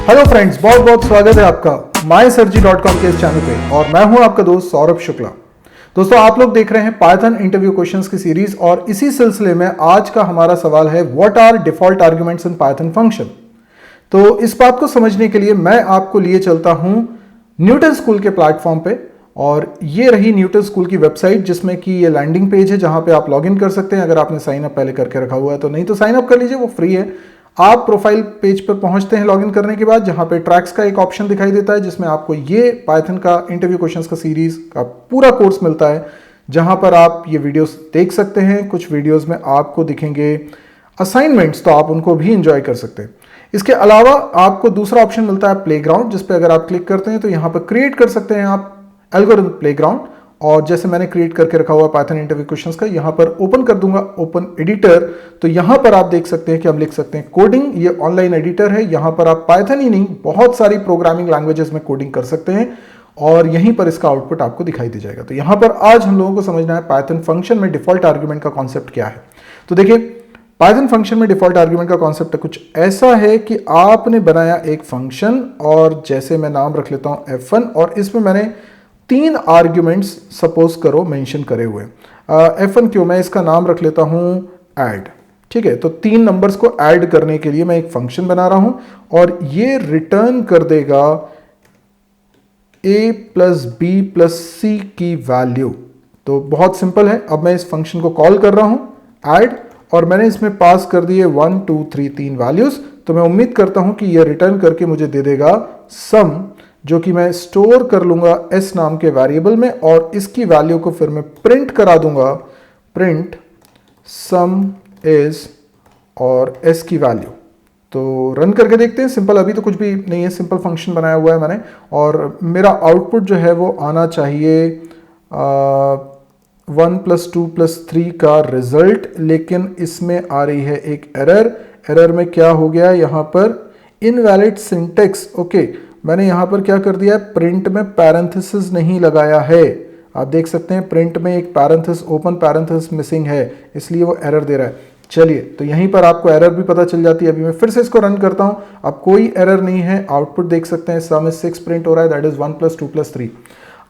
Hello friends, बहुत बहुत स्वागत है आपका mysurgy.com के इस चैनल पे और मैं हूं आपका दोस्त सौरभ शुक्ला। दोस्तों, आप लोग देख रहे हैं पाइथन इंटरव्यू क्वेश्चंस की सीरीज और इसी सिलसिले में आज का हमारा सवाल है what are default arguments in Python function. तो इस बात को समझने के लिए मैं आपको लिए चलता हूं न्यूटन स्कूल के प्लेटफॉर्म पे और ये रही न्यूटन स्कूल की वेबसाइट जिसमें कि ये लैंडिंग पेज है जहां पे आप लॉगिन कर सकते हैं। अगर आपने साइन अप पहले करके रखा हुआ है तो, नहीं तो साइन अप कर लीजिए, वो फ्री है। आप प्रोफाइल पेज पर पहुंचते हैं लॉगिन करने के बाद, जहां पे ट्रैक्स का एक ऑप्शन दिखाई देता है जिसमें आपको ये पाइथन का इंटरव्यू क्वेश्चंस का सीरीज का पूरा कोर्स मिलता है, जहां पर आप ये वीडियोस देख सकते हैं। कुछ वीडियोस में आपको दिखेंगे असाइनमेंट्स, तो आप उनको भी एंजॉय कर सकते हैं। इसके अलावा आपको दूसरा ऑप्शन मिलता है प्लेग्राउंड, जिस पे अगर आप क्लिक करते हैं तो यहां पर क्रिएट कर सकते हैं आप एल्गोरिथम प्लेग्राउंड। और जैसे मैंने क्रिएट करके रखा हुआ पाइथन इंटरव्यू क्वेश्चंस का, यहां पर ओपन कर दूंगा ओपन एडिटर, तो यहां पर आप देख सकते हैं कि हम लिख सकते हैं कोडिंग। ये ऑनलाइन एडिटर है, यहां पर आप पाइथन ही नहीं बहुत सारी प्रोग्रामिंग लैंग्वेजेस में कोडिंग कर सकते हैं और यहीं पर इसका आउटपुट आपको दिखाई दे जाएगा। तो यहां पर आज हम लोगों को समझना है पाइथन फंक्शन में डिफॉल्ट आर्ग्यूमेंट का कॉन्सेप्ट क्या है। तो देखिए, पाइथन फंक्शन में डिफॉल्ट आर्ग्यूमेंट का कॉन्सेप्ट कुछ ऐसा है कि आपने बनाया एक फंक्शन और जैसे मैं नाम रख लेता हूं f1 और इसमें मैंने 3 आर्ग्यूमेंट्स सपोज करो मेंशन करे हुए। f1 क्यों, मैं इसका नाम रख लेता हूं ऐड। ठीक है, तो 3 नंबर्स को ऐड करने के लिए मैं एक फंक्शन बना रहा हूं और ये रिटर्न कर देगा a प्लस बी प्लस सी की वैल्यू। तो बहुत सिंपल है। अब मैं इस फंक्शन को कॉल कर रहा हूं ऐड और मैंने इसमें पास कर दिए 1 2 3 3 वैल्यूज। तो मैं उम्मीद करता हूं कि यह रिटर्न करके मुझे दे देगा सम, जो कि मैं स्टोर कर लूंगा s नाम के वेरिएबल में और इसकी वैल्यू को फिर मैं प्रिंट करा दूंगा, प्रिंट सम इज और s की वैल्यू। तो रन करके देखते हैं। सिंपल, अभी तो कुछ भी नहीं है, सिंपल फंक्शन बनाया हुआ है मैंने और मेरा आउटपुट जो है वो आना चाहिए 1 + 2 + 3 का रिजल्ट, लेकिन इसमें आ रही है एक एरर। एरर में क्या हो गया, यहां पर इनवैलिड सिंटेक्स। ओके, मैंने यहां पर क्या कर दिया है, प्रिंट में पैरेंथेसिस नहीं लगाया है। आप देख सकते हैं प्रिंट में एक पैरेंथेसिस, ओपन पैरेंथेसिस मिसिंग है, इसलिए वो एरर दे रहा है। चलिए, तो यहीं पर आपको एरर भी पता चल जाती है। अभी मैं फिर से इसको रन करता हूं, अब कोई एरर नहीं है, आउटपुट देख सकते हैं सम इज 6 प्रिंट हो रहा है, दैट इज 1 + 2 + 3।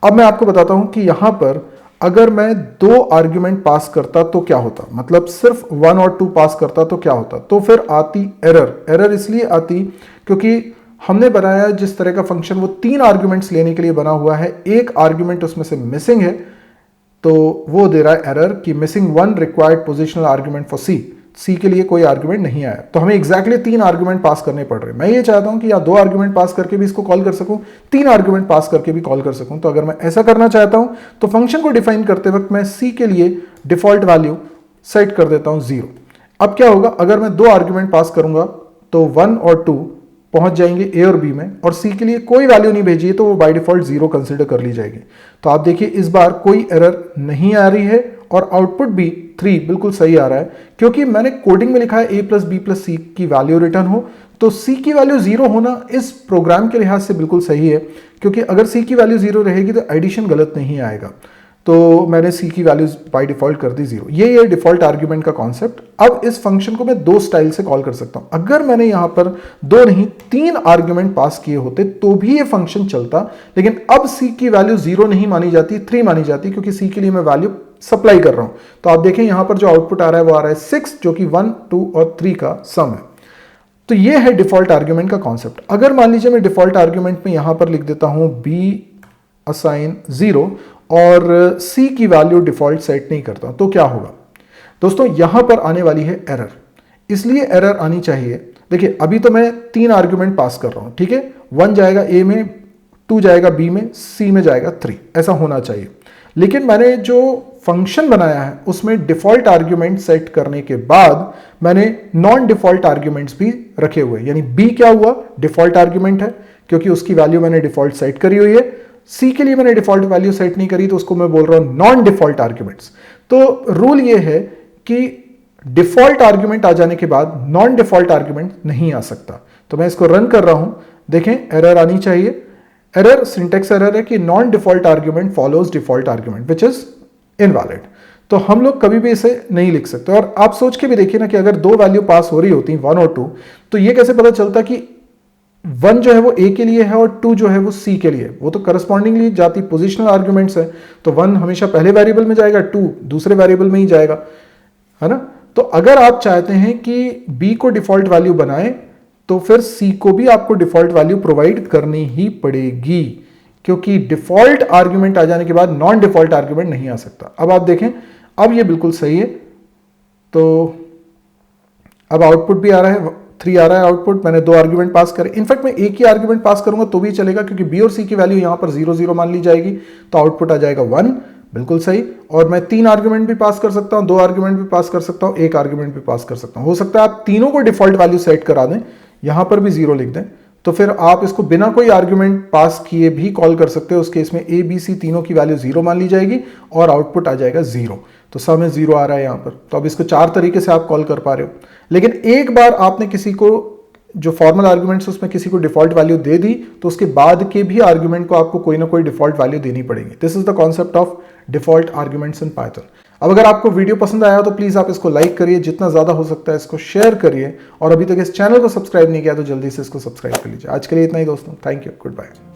अब मैं आपको बताता हूं कि यहां पर अगर मैं 2 आर्ग्यूमेंट पास करता तो क्या होता, मतलब सिर्फ 1 और 2 पास करता तो क्या होता। तो फिर आती एरर। एरर इसलिए आती क्योंकि हमने बनाया जिस तरह का फंक्शन वो 3 आर्ग्यूमेंट्स लेने के लिए बना हुआ है, एक आर्ग्यूमेंट उसमें से मिसिंग है, तो वो दे रहा है एरर कि missing 1 required positional argument for c के लिए कोई आर्ग्यूमेंट नहीं आया। तो हमें एग्जैक्टली 3 आर्ग्यूमेंट पास करने पड़ रहे हैं। मैं ये चाहता हूं कि या 2 आर्ग्यूमेंट पास करके भी इसको कॉल कर सकूं, 3 आर्ग्यूमेंट पास करके भी कॉल कर सकूं। तो अगर मैं ऐसा करना चाहता हूं तो फंक्शन को डिफाइन करते वक्त मैं सी के लिए डिफॉल्ट वैल्यू सेट कर देता हूं 0। अब क्या होगा, अगर मैं 2 आर्ग्यूमेंट पास करूंगा तो 1 और 2 पहुंच जाएंगे ए और बी में और सी के लिए कोई वैल्यू नहीं भेजी है तो वो बाय डिफॉल्ट 0 कंसीडर कर ली जाएगी। तो आप देखिए इस बार कोई एरर नहीं आ रही है और आउटपुट भी 3 बिल्कुल सही आ रहा है, क्योंकि मैंने कोडिंग में लिखा है a + b + c की वैल्यू रिटर्न हो। तो c की वैल्यू 0 होना इस प्रोग्राम के लिहाज से बिल्कुल सही है, क्योंकि अगर c की वैल्यू 0 रहेगी तो एडिशन गलत नहीं आएगा। तो मैंने c की वैल्यूज बाय डिफॉल्ट कर दी 0। ये डिफॉल्ट आर्ग्यूमेंट का कॉन्सेप्ट। अब इस फंक्शन को मैं 2 स्टाइल से कॉल कर सकता हूं। अगर मैंने यहां पर 2 नहीं 3 आर्ग्यूमेंट पास किए होते तो भी ये फंक्शन चलता, लेकिन अब c की वैल्यू 0 नहीं मानी जाती, 3 मानी जाती, क्योंकि c के लिए मैं वैल्यू सप्लाई कर रहा हूं। तो आप देखें यहां पर जो आउटपुट आ रहा है वो आ रहा है 6, जो कि 1 2 और 3 का सम है। तो ये है डिफॉल्ट आर्ग्यूमेंट का कॉन्सेप्ट। अगर मान लीजिए मैं डिफॉल्ट आर्ग्यूमेंट में यहां पर लिख देता हूं b असाइन 0 और c की वैल्यू डिफॉल्ट सेट नहीं करता, तो क्या होगा दोस्तों, यहां पर आने वाली है एरर। इसलिए एरर आनी चाहिए। देखिए, अभी तो मैं 3 आर्ग्यूमेंट पास कर रहा हूं, ठीक है, 1 जाएगा a में, 2 जाएगा b में, c में जाएगा 3, ऐसा होना चाहिए। लेकिन मैंने जो फंक्शन बनाया है उसमें डिफॉल्ट आर्ग्यूमेंट सेट करने के बाद मैंने नॉन डिफॉल्ट आर्ग्यूमेंट्स भी रखे हुए, यानी b क्या हुआ, डिफॉल्ट आर्ग्यूमेंट है क्योंकि उसकी वैल्यू मैंने डिफॉल्ट सेट करी हुई है। सी के लिए मैंने डिफॉल्ट वैल्यू सेट नहीं करी, तो उसको मैं बोल रहा हूं नॉन डिफॉल्ट आर्ग्यूमेंट्स। तो रूल ये है कि डिफॉल्ट आर्ग्यूमेंट आ जाने के बाद नॉन डिफॉल्ट आर्ग्यूमेंट नहीं आ सकता। तो मैं इसको रन कर रहा हूं, देखें एरर आनी चाहिए। एरर सिंटेक्स एरर है कि non default argument follows default argument which is invalid. तो हम लोग कभी भी इसे नहीं लिख सकते। और आप सोच के भी देखिए ना कि अगर 2 वैल्यू पास हो रही होती 1 और 2, तो ये कैसे पता चलता कि 1 जो है वो ए के लिए है और 2 जो है वो सी के लिए, वो तो करस्पॉन्डिंगली जाती पोजिशनल आर्ग्यूमेंट्स है, तो 1 हमेशा पहले वेरिएबल में जाएगा, 2 दूसरे वेरिएबल में ही जाएगा, है ना। तो अगर आप चाहते हैं कि बी को डिफॉल्ट वैल्यू बनाए तो फिर सी को भी आपको डिफॉल्ट वैल्यू प्रोवाइड करनी ही पड़ेगी, क्योंकि डिफॉल्ट आर्ग्यूमेंट आ जाने के बाद नॉन डिफॉल्ट आर्ग्यूमेंट नहीं आ सकता। अब आप देखें, अब ये बिल्कुल सही है, तो अब आउटपुट भी आ रहा है 3 आ रहा है आउटपुट, मैंने 2 आर्ग्यूमेंट पास करे, इनफैक्ट मैं एक ही आर्ग्यूमेंट पास करूंगा तो भी चलेगा, क्योंकि बी और सी की वैल्यू यहां पर 0 0 मान ली जाएगी, तो आउटपुट आ जाएगा 1, बिल्कुल सही। और मैं 3 आर्ग्यूमेंट भी पास कर सकता हूं, 2 आर्ग्यूमेंट भी पास कर सकता हूं, 1 आर्ग्यूमेंट भी पास कर सकता हूं। हो सकता है आप तीनों को डिफॉल्ट वैल्यू सेट करा दें, यहां पर भी 0 लिख दें, तो फिर आप इसको बिना कोई आर्ग्यूमेंट पास किए भी कॉल कर सकते हो। उस केस में ए बी सी तीनों की वैल्यू 0 मान ली जाएगी और आउटपुट आ जाएगा 0, तो सब में 0 आ रहा है यहां पर। तो अब इसको 4 तरीके से आप कॉल कर पा रहे हो, लेकिन एक बार आपने किसी को जो फॉर्मल आर्ग्यूमेंट्स उसमें किसी को डिफॉल्ट वैल्यू दे दी, तो उसके बाद के भी आर्ग्यूमेंट को आपको कोई ना कोई डिफॉल्ट वैल्यू देनी पड़ेगी। This is the concept of default arguments in Python. अब अगर आपको वीडियो पसंद आया तो प्लीज आप इसको लाइक करिए, जितना ज्यादा हो सकता है इसको शेयर करिए, और अभी तक इस चैनल को सब्सक्राइब नहीं किया तो जल्दी से इसको सब्सक्राइब कर लीजिए। आज के लिए इतना ही दोस्तों, थैंक यू, गुड बाय।